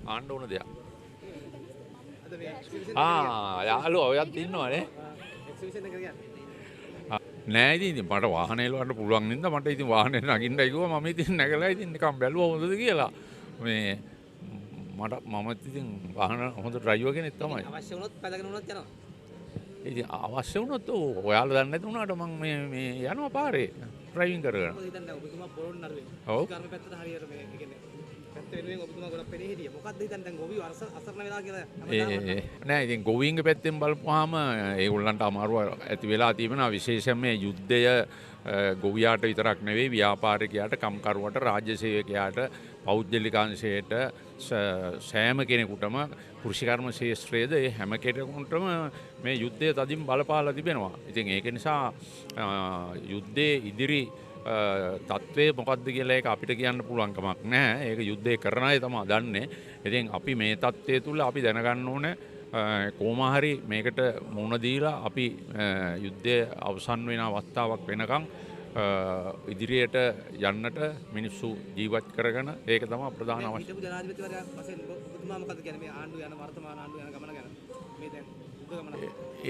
ආන්න ඕන දෙයක්. යාළුවා ඔයත් ඉන්නවනේ. නෑ ඉතින් මට වාහනේ එලවන්න පුළුවන් නින්ද මට ඉතින් වාහනේ නගින්නයි කිව්වා මම ඉතින් නැගලා ඉතින් නිකන් බැලුවා හොඳද කියලා. මේ මම ඉතින් වාහන හොඳ ඩ්‍රයිවර් කෙනෙක් තමයි. අවශ්‍ය වුණොත් පැදගෙන වුණත් යනවා. ඉතින් අවශ්‍ය වුණොත් ඔයාලා දන්නේ නැති වුණාට මම මේ යනවා පාරේ ඩ්‍රයිවිං කරගෙන. මොකද හිතන්නේ ඔබතුමා පොරොන් නරුවේ. ඔව්. කර්ම පැත්තට හරියට මේ කියන්නේ පැත්ත වෙනුවෙන් ඔබතුමා ගොඩක් පෙරේ හිටියා. මොකද්ද හිතන්නේ දැන් ගොවියෝ අසරණ වෙලා කියලා නෑ ඉතින් ගොවීන්ගේ පැත්තෙන් බලපුවාම ඒගොල්ලන්ට අමාරුව ඇති වෙලා තිබෙනවා විශේෂයෙන් මේ යුද්ධය ගොවියාට විතරක් නෙවෙයි ව්‍යාපාරිකයාට කම්කරුවට රාජ්‍ය සේවකයාට පෞද්ගලිකාංශයට සෑම කෙනෙකුටම කෘෂිකර්ම ශාස්ත්‍රයේද ඒ හැම කෙනෙකුටම මේ යුද්ධය තදින් බලපාලා තිබෙනවා. ඉතින් ඒක නිසා යුද්ධයේ ඉදිරි තත්ත්වය මොකක්ද කියලා ඒක අපිට කියන්න පුළුවන් කමක් නැහැ. ඒක යුද්ධය කරන අය තමයි දන්නේ. ඉතින් අපි මේ තත්ත්වය තුල අපි දැනගන්න ඕනේ කොහොම හරි මේකට මුහුණ දීලා අපි යුද්ධය අවසන් වෙන අවස්ථාවක් වෙනකන් ඉදිරියට යන්නට මිනිස්සු ජීවත් කරගෙන ඒක තමයි ප්‍රධාන අවශ්‍ය. හිටපු ජනාධිපතිවරයා වශයෙන් ඔබතුමා මොකද කියන්නේ මේ ආණ්ඩුව යන වර්තමාන ආණ්ඩුව යන ගමන ගැන? මේ දැන් යුද්ධ ගමන.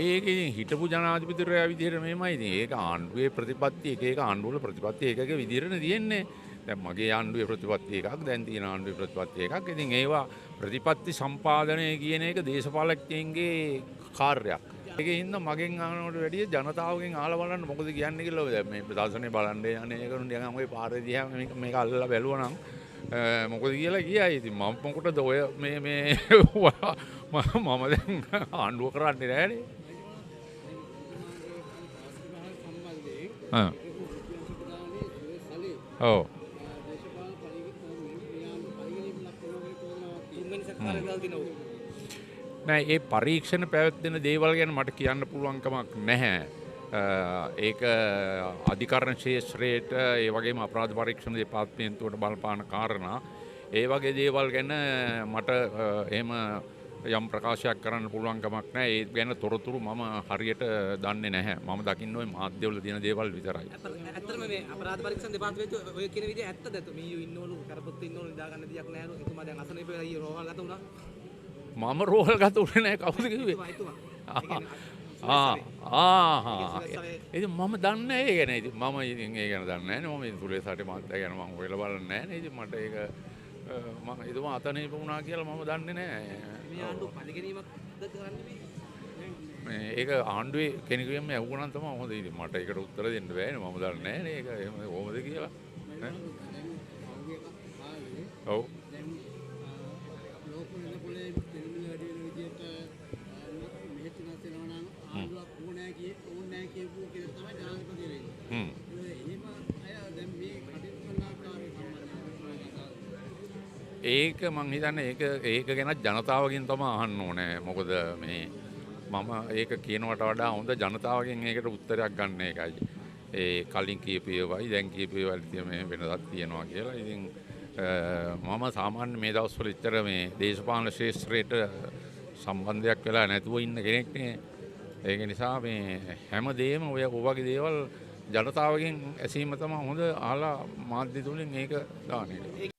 ඒක ඉතින් හිටපු ජනාධිපතිවරයා විදිහට මෙහෙමයි ඉතින් ඒක ආණ්ඩුවේ ප්‍රතිපත්ති එක ආණ්ඩුවල ප්‍රතිපත්ති එකක විදිහට තියෙන්නේ. දැන් මගේ ආණ්ඩුවේ ප්‍රතිපත්ති එකක් දැන් තියෙන ආණ්ඩුවේ ප්‍රතිපත්ති එකක්. ඉතින් ඒවා ප්‍රතිපත්ති සම්පාදනය කියන එක දේශපාලකයන්ගේ කාර්යයක්. ඒකේ හින්දා මගෙන් අහනවට වැඩිය ජනතාවගෙන් අහලා බලන්න මොකද කියන්නේ කියලා දැන් මේ ප්‍රදර්ශනේ බලන්න යන්නේ ඒකනුත් නිකන් ඔය පාරේ දිහා මේක අල්ලලා බැලුවා නම් මොකද කියලා කියයි. ඉතින් මම මොකටද ඔය මේ මම දැන් ආණ්ඩුව කරන්නේ නැහැනේ. ඔව්. නෑ ඒ පරීක්ෂණ පැවැත්වෙන දේවල් ගැන මට කියන්න පුළුවන් කමක් නැහැ. ඒක අධිකරණ ශාස්ත්‍රයට ඒ වගේම අපරාධ පරීක්ෂණ දෙපාර්තමේන්තුවට බලපාන කාරණා. ඒ වගේ දේවල් ගැන මට එහෙම යම් ප්‍රකාශයක් කරන්න පුළුවන් කමක් නැහැ. ඒ ගැන තොරතුරු මම හරියට දන්නේ නැහැ. මම දකින්න ওই මාධ්‍යවල දින දේවල් විතරයි. ඇත්තටම මේ අපරාධ පරීක්ෂණ දෙපාර්තමේන්තුව ඔය කියන විදිහ ඇත්තද? මීයු ඉන්නවලු කරපොත් ඉන්නවලු නිදාගන්න දෙයක් නැහැලු. එතුමා දැන් අසනීප වෙලා ඊ රෝහල් ගත වුණා. මම රෝහල් ගත උනේ නැහැ කවුද කිව්වේ? ඉතින් මම දන්නේ ඒ ගැන. ඉතින් මම ඉතින් ඒ ගැන දන්නේ නැහැ. මම සුරේසාරි මහත්තයා ගැන මම හොයලා බලන්නේ නැහැ. ඉතින් මට ඒක මම එතුමා අතනීප වුණා කියලා මම දන්නේ නැහැ. මේ ආණ්ඩුව පරිගැනීමක්ද කරන්නේ මේ ඒක ආණ්ඩුවේ කෙනෙකුගෙන්ම ඇහුවනම් තමයි හොඳ. ඉතින් මට ඒකට උත්තර දෙන්න බෑනේ. මම දන්නේ නැහැ ඒක එහෙම කොහොමද කියලා. ඔව්. ඒක මං හිතන්නේ ඒක ගැන ජනතාවගෙන් තමයි අහන්න ඕනේ. මොකද මේ මම ඒක කියනවට වඩා හොඳ ජනතාවගෙන් ඒකට උත්තරයක් ගන්න එකයි. ඒ කලින් කියපු ඒවායි දැන් කියපු ඒවායි මේ වෙනසක් තියෙනවා කියලා. ඉතින් මම සාමාන්‍ය මේ දවස්වල ඉතර මේ දේශපාලන ශාස්ත්‍රයට සම්බන්ධයක් වෙලා නැතුව ඉන්න කෙනෙක් නේ. ඒක නිසා මේ හැම දෙයක්ම ඔය වගේ දේවල් ජනතාවගෙන් ඇසීම තමයි හොඳ. අහලා මාධ්‍ය තුලින් ඒක දාන එක.